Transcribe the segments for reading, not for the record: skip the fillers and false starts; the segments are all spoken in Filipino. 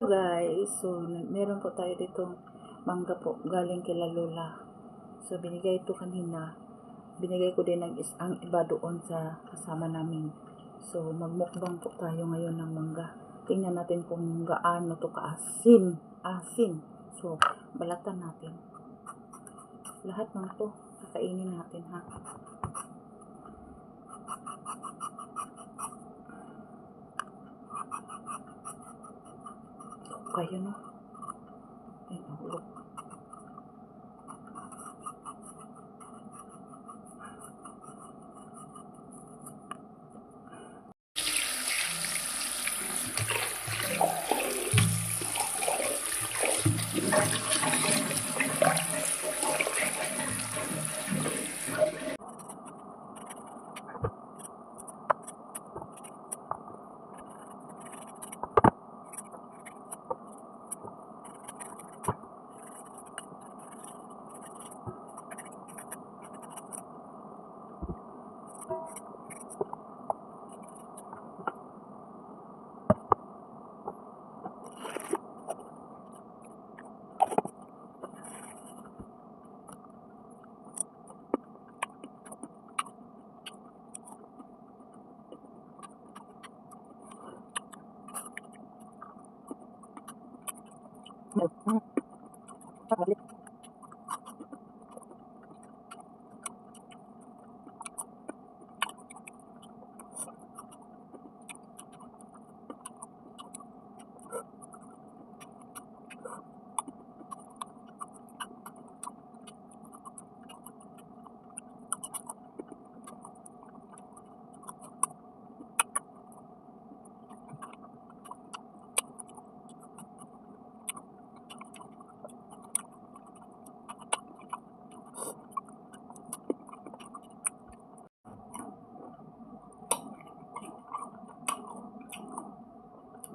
Guys, so meron po tayo dito mangga po galing kila Lola. So binigay ito kanina. Binigay ko din ang iba doon sa kasama namin. So magmukbang po tayo ngayon ng mangga. Tingnan natin kung gaano to kaasin. Asin. So balatan natin. Lahat ng to kakainin natin ha. Kayo no. Ay, nahulog.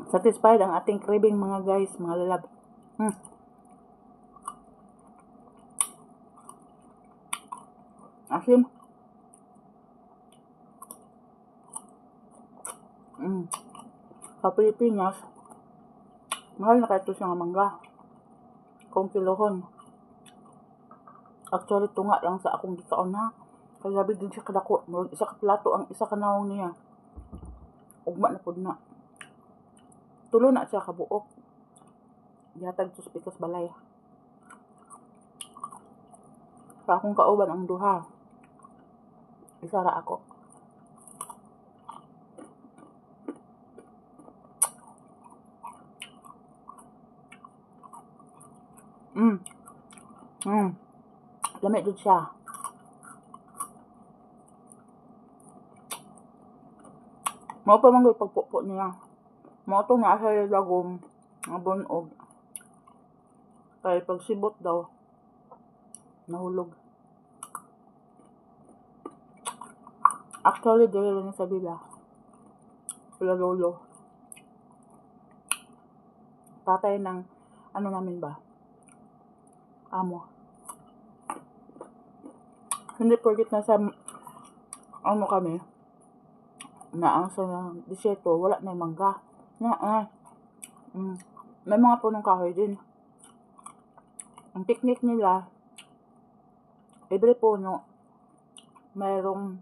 Satisfied ang ating craving mga guys, mga lalab. Asim. Sa Pilipinas, mahal na kahit siya nga mangga. Kung kilohon. Actually, tunga lang sa akong gikaon ha. Kaya labi din siya kadako. Isa ka plato ang isa kanawang niya. Ugma na pud na. Tulo na siya kabuok. Yatag sus pikas balay. Sa akong kauban ang duha. Isa ra ako. Lamig jud siya. Mao pa man gyud pagpupo niya. Mao to na sa lagom nga bunog. Kay pag sibot daw nahulog. Actually, dili lang sa bila. Sila lolo. Tatay ng ano namin ba? Amo. Hindi porket na sa ano kami na ang sa disyerto wala na yung mangga. May mga punong kahoy din. Ang technique nila, every puno mayroong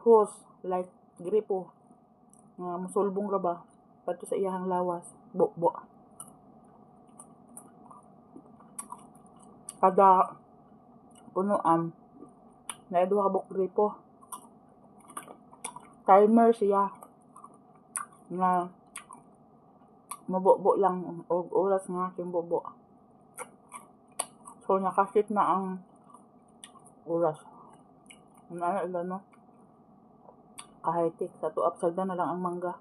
hose like gripo nga musulbong ra ba padto sa iyahang lawas bukbo. Kada punuan na duha ka buk gripo. Timer siya nga mabubo lang og oras nga kimbubo. So nakasit na ang oras. Ano no? Kahit sa tuap sagda na lang ang mangga.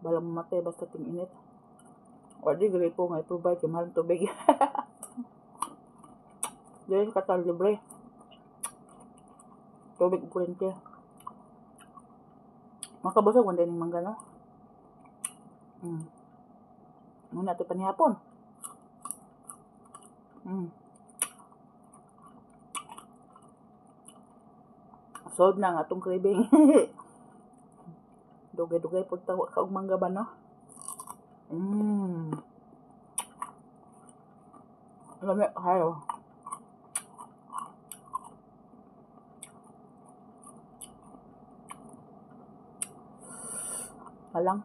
Balang mamatay basta ting-init. O di gripo nga i-provide yung mahal tubig. Dahil katal libre. Tubig kurente. Makabusog wala yung mangga no? Muna ito panihapon. Solve na nga itong craving. Dugay-dugay po tawa ka og mangga ba no? Lamig kayo. Alang.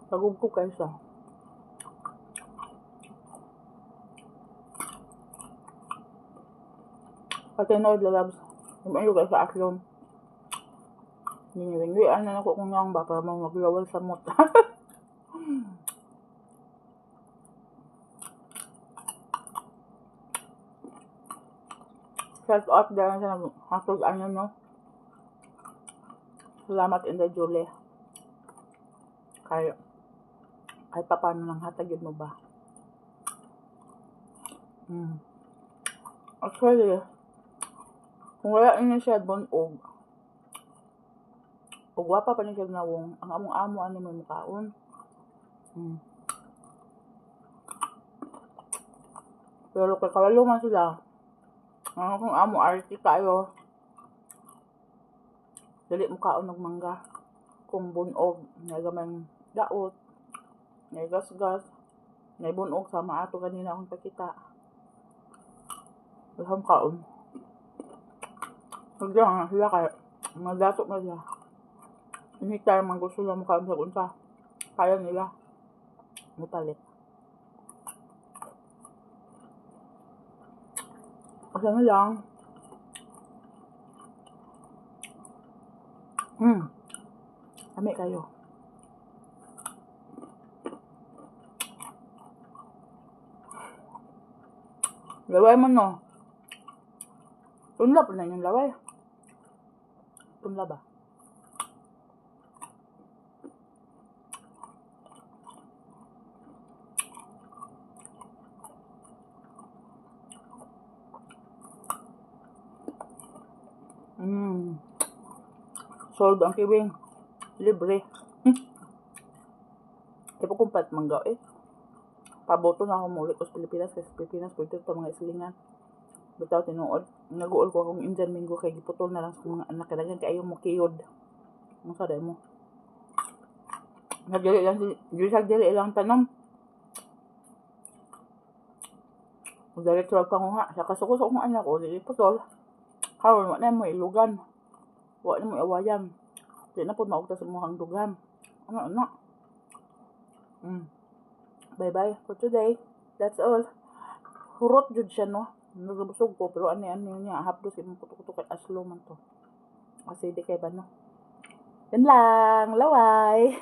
Pagod ko kayo sa. Pati na lalabs. Lumayo kayo sa aklon. Niniwingwian na ako kung nga ba para maglawal sa mot. Shout out dahil sa hasog ano no. Salamat Inday Julie. Kahit pa paano nang hatagin mo ba? Actually, kung wala niya siya bunog, o gwapa pa niya siya nawong, ang among amo ano may mukhaon. Pero kay kawaluman sila, ang kung amo arty kayo, dali mukhaon ng mangga. Kung bunog, nagamang daot, nagasgas, naibunog sama ato kanina akong pakita. Isang kaon. Nagyan nga sila kaya, mga dato na sila. Anytime man gusto lang mukhaon sa unsa, kaya nila. Mutalit. Kasi na lang. Kami kayo. Laway man no. Tunla pa na yung laway. Tunla ba? Sold ang kiwing. Libre. Di pa kumpat mangga eh. Paboto na ako muli ko sa Pilipinas kasi sa Pilipinas pwede ito mga islingan. Bitaw tinuod. Nag-uol ko akong Indian Mingo kay giputol na lang sa mga anak. Kailangan kayo mo kiyod. Ang saday mo. Nagdili lang tanom. Magdalit sa panguha. Sa kasuko-suko kong anak ko, putol. Karon wala na mo ilugan. Wala na mo awayan. Di na po maugta sa mukhang dugan. Ano? Bye-bye for today. That's all. Hurot jud siya, no? Nagabusog ko, pero ano niya. Hapdos yung puto-puto kay aslo man to. Kasi di kay ba, no? Yan lang. Laway.